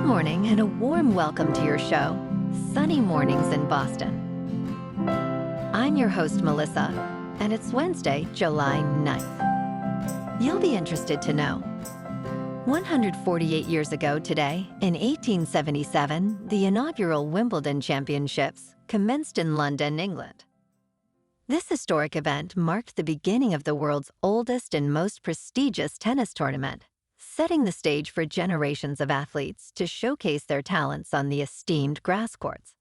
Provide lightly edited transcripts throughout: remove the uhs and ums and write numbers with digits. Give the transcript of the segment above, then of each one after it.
morning and a warm welcome to your show, Sunny Mornings in Boston. I'm your host, Melissa, and it's Wednesday, July 9th. You'll be interested to know 148 years ago today, in 1877, the inaugural Wimbledon Championships commenced in London, England. This historic event marked the beginning of the world's oldest and most prestigious tennis tournament, setting the stage for generations of athletes to showcase their talents on the esteemed grass courts.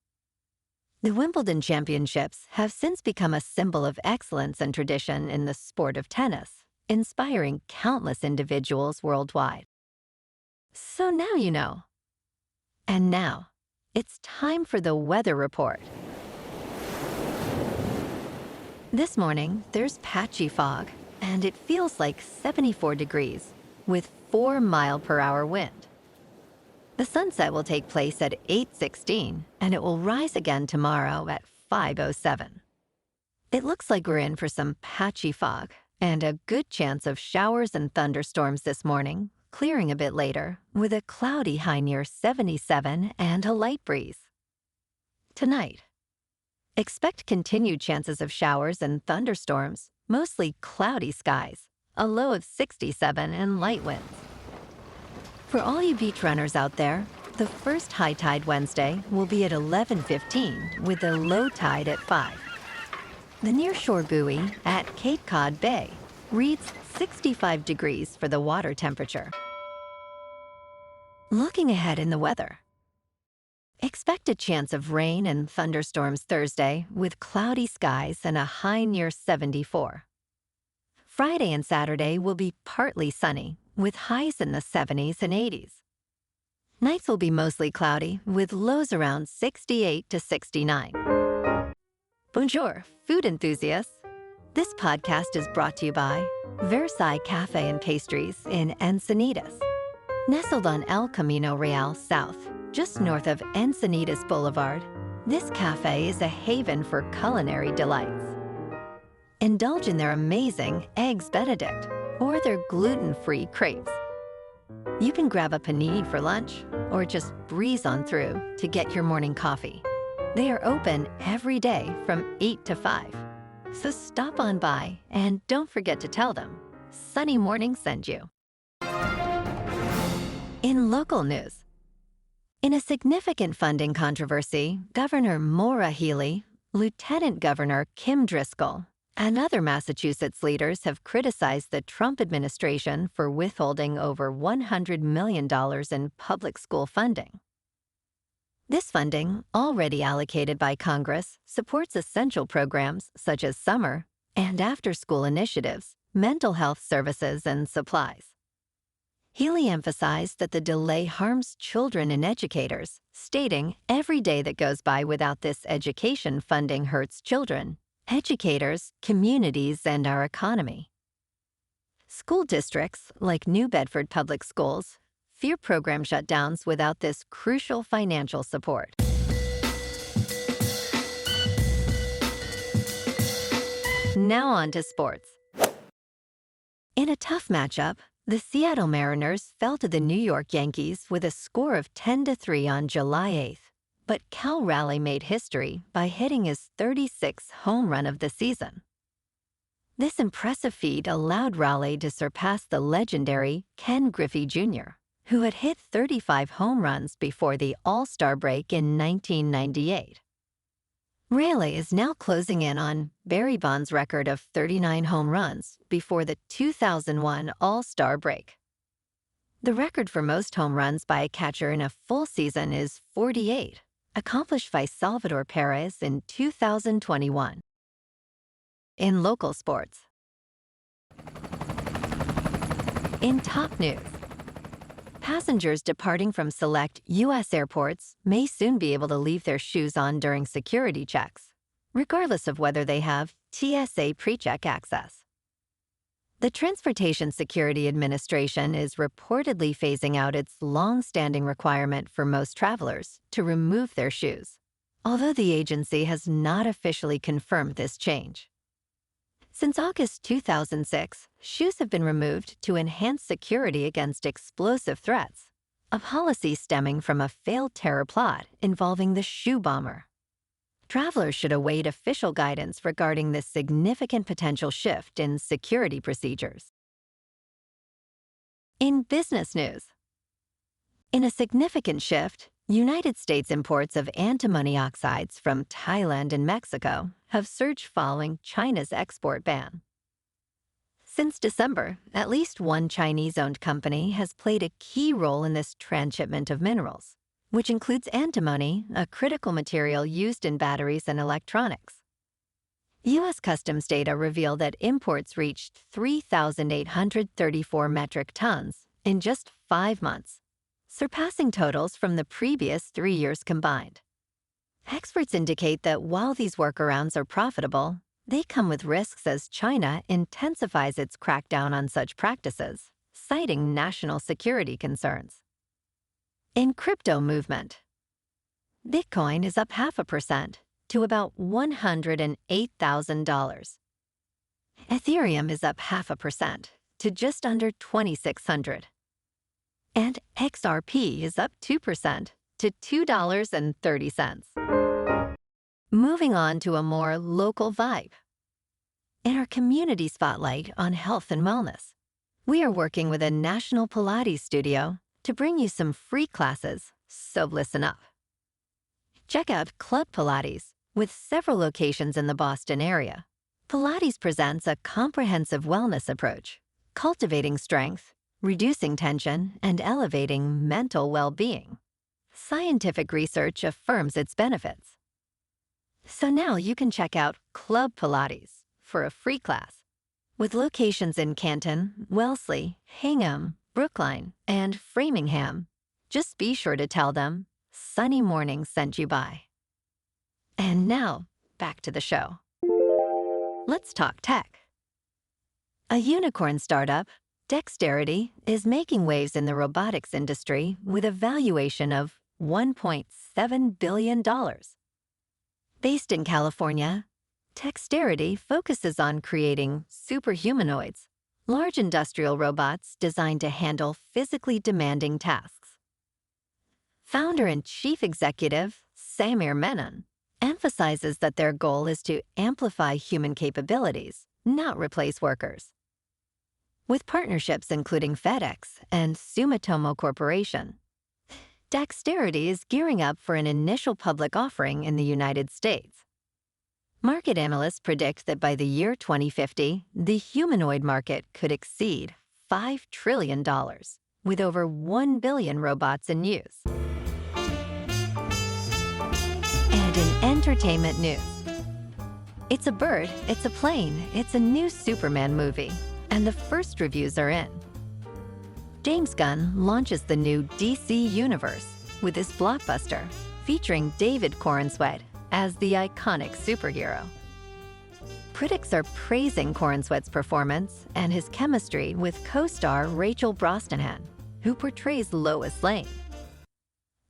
The Wimbledon Championships have since become a symbol of excellence and tradition in the sport of tennis, inspiring countless individuals worldwide. So now you know. And now, it's time for the weather report. This morning, there's patchy fog, and it feels like 74 degrees, with 4-mile-per-hour wind. The sunset will take place at 8:16, and it will rise again tomorrow at 5:07. It looks like we're in for some patchy fog, and a good chance of showers and thunderstorms this morning, clearing a bit later, with a cloudy high near 77 and a light breeze. Tonight, expect continued chances of showers and thunderstorms, mostly cloudy skies, a low of 67 and light winds. For all you beach runners out there, the first high tide Wednesday will be at 11:15 with a low tide at 5. The nearshore buoy at Cape Cod Bay reads 65 degrees for the water temperature. Looking ahead in the weather, expect a chance of rain and thunderstorms Thursday with cloudy skies and a high near 74. Friday and Saturday will be partly sunny, with highs in the 70s and 80s. Nights will be mostly cloudy, with lows around 68 to 69. Bonjour, food enthusiasts. This podcast is brought to you by Versailles Cafe and Pastries in Encinitas. Nestled on El Camino Real South, just north of Encinitas Boulevard, this cafe is a haven for culinary delights. Indulge in their amazing Eggs Benedict or their gluten-free crepes. You can grab a panini for lunch or just breeze on through to get your morning coffee. They are open every day from 8 to 5. So stop on by and don't forget to tell them Sunny Morning sent you. In local news, in a significant funding controversy, Governor Maura Healey, Lieutenant Governor Kim Driscoll, and other Massachusetts leaders have criticized the Trump administration for withholding over $100 million in public school funding. This funding, already allocated by Congress, supports essential programs such as summer and after-school initiatives, mental health services, and supplies. Healey emphasized that the delay harms children and educators, stating, "Every day that goes by without this education funding hurts children, educators, communities, and our economy." School districts, like New Bedford Public Schools, fear program shutdowns without this crucial financial support. Now on to sports. In a tough matchup, the Seattle Mariners fell to the New York Yankees with a score of 10-3 on July 8th. But Cal Raleigh made history by hitting his 36th home run of the season. This impressive feat allowed Raleigh to surpass the legendary Ken Griffey Junior, who had hit 35 home runs before the All-Star break in 1998. Raleigh is now closing in on Barry Bonds' record of 39 home runs before the 2001 All-Star break. The record for most home runs by a catcher in a full season is 48, accomplished by Salvador Perez in 2021. In local sports. In top news, passengers departing from select U.S. airports may soon be able to leave their shoes on during security checks, regardless of whether they have TSA PreCheck access. The Transportation Security Administration is reportedly phasing out its long-standing requirement for most travelers to remove their shoes, although the agency has not officially confirmed this change. Since August 2006, shoes have been removed to enhance security against explosive threats, a policy stemming from a failed terror plot involving the shoe bomber. Travelers should await official guidance regarding this significant potential shift in security procedures. In business news, in a significant shift, United States imports of antimony oxides from Thailand and Mexico have surged following China's export ban. Since December, at least one Chinese-owned company has played a key role in this transshipment of minerals, which includes antimony, a critical material used in batteries and electronics. U.S. Customs data reveal that imports reached 3,834 metric tons in just 5 months, surpassing totals from the previous 3 years combined. Experts indicate that while these workarounds are profitable, they come with risks as China intensifies its crackdown on such practices, citing national security concerns. In crypto movement, Bitcoin is up 0.5% to about $108,000. Ethereum is up 0.5% to just under 2,600. And XRP is up 2% to $2.30. Moving on to a more local vibe. In our community spotlight on health and wellness, we are working with a national Pilates studio to bring you some free classes, so listen up. Check out Club Pilates, with several locations in the Boston area. Pilates presents a comprehensive wellness approach, cultivating strength, reducing tension, and elevating mental well-being. Scientific research affirms its benefits. So now you can check out Club Pilates for a free class. With locations in Canton, Wellesley, Hingham, Brookline, and Framingham, just be sure to tell them Sunny Morning sent you by. And now, back to the show. Let's talk tech. A unicorn startup, Dexterity, is making waves in the robotics industry with a valuation of $1.7 billion. Based in California, Dexterity focuses on creating superhumanoids, large industrial robots designed to handle physically demanding tasks. Founder and chief executive Samir Menon emphasizes that their goal is to amplify human capabilities, not replace workers. With partnerships including FedEx and Sumitomo Corporation, Dexterity is gearing up for an initial public offering in the United States. Market analysts predict that by the year 2050, the humanoid market could exceed $5 trillion, with over 1 billion robots in use. And in entertainment news, it's a bird, it's a plane, it's a new Superman movie, and the first reviews are in. James Gunn launches the new DC Universe with this blockbuster featuring David Corenswet as the iconic superhero. Critics are praising Corenswet's performance and his chemistry with co-star Rachel Brosnahan, who portrays Lois Lane.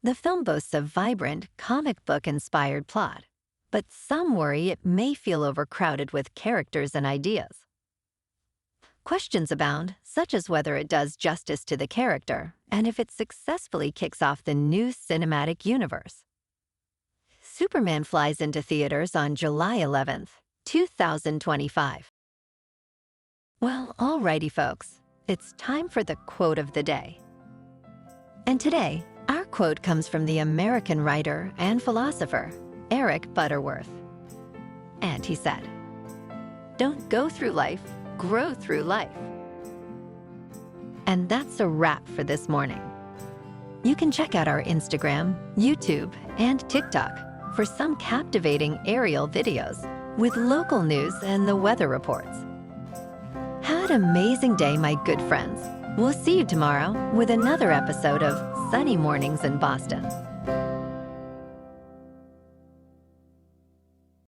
The film boasts a vibrant, comic book-inspired plot, but some worry it may feel overcrowded with characters and ideas. Questions abound, such as whether it does justice to the character and if it successfully kicks off the new cinematic universe. Superman flies into theaters on July 11th, 2025. Well, alrighty folks, it's time for the quote of the day. And today, our quote comes from the American writer and philosopher, Eric Butterworth. And he said, "Don't go through life, grow through life." And that's a wrap for this morning. You can check out our Instagram, YouTube, and TikTok for some captivating aerial videos with local news and the weather reports. Have an amazing day, my good friends. We'll see you tomorrow with another episode of Sunny Mornings in Boston.